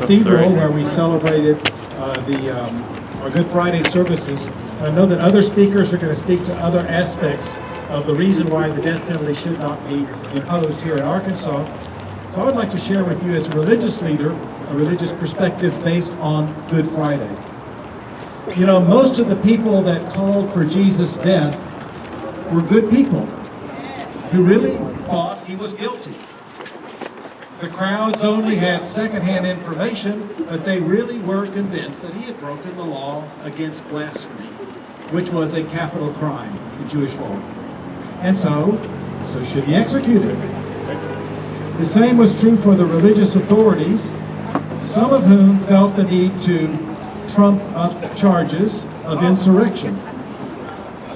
cathedral where we celebrated our Good Friday services. I know that other speakers are going to speak to other aspects of the reason why the death penalty should not be imposed here in Arkansas. So I would like to share with you as a religious leader, a religious perspective based on Good Friday. You know, most of the people that called for Jesus' death were good people who really thought he was guilty. The crowds only had secondhand information, but they really were convinced that he had broken the law against blasphemy, which was a capital crime in Jewish law. And so should be executed. The same was true for the religious authorities, some of whom felt the need to trump up charges of insurrection,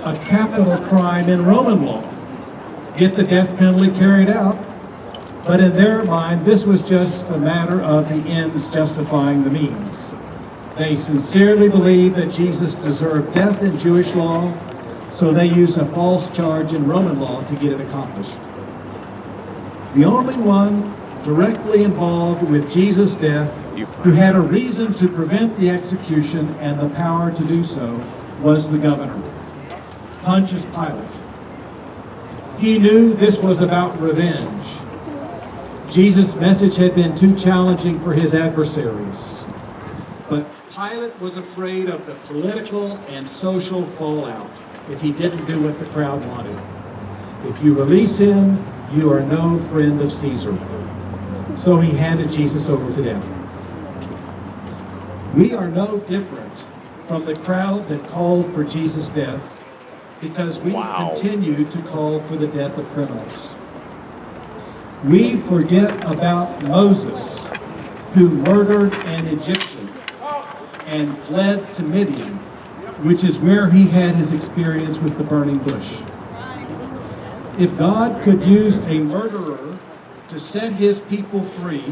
a capital crime in Roman law, get the death penalty carried out. But in their mind, this was just a matter of the ends justifying the means. They sincerely believed that Jesus deserved death in Jewish law, so they used a false charge in Roman law to get it accomplished. The only one directly involved with Jesus' death who had a reason to prevent the execution and the power to do so was the governor, Pontius Pilate. He knew this was about revenge. Jesus' message had been too challenging for his adversaries. But Pilate was afraid of the political and social fallout if he didn't do what the crowd wanted. If you release him, you are no friend of Caesar. So he handed Jesus over to death. We are no different from the crowd that called for Jesus' death because we continue to call for the death of criminals. We forget about Moses, who murdered an Egyptian and fled to Midian, which is where he had his experience with the burning bush. If God could use a murderer to set his people free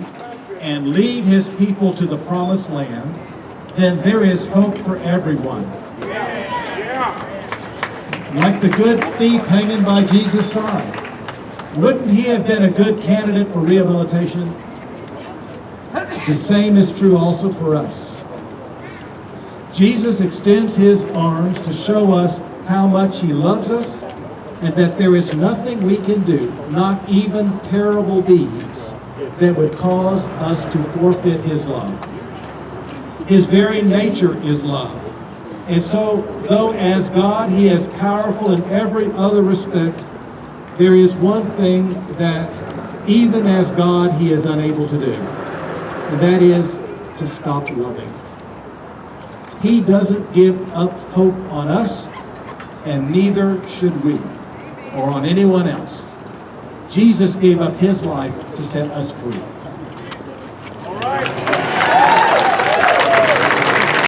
and lead his people to the promised land, then there is hope for everyone. Like the good thief hanging by Jesus' side. Wouldn't he have been a good candidate for rehabilitation? The same is true also for us. Jesus extends his arms to show us how much he loves us and that there is nothing we can do, not even terrible deeds, that would cause us to forfeit his love. His very nature is love. And so, though as God he is powerful in every other respect, there is one thing that even as God he is unable to do, and that is to stop loving. He doesn't give up hope on us, and neither should we, or on anyone else. Jesus gave up his life to set us free. All right.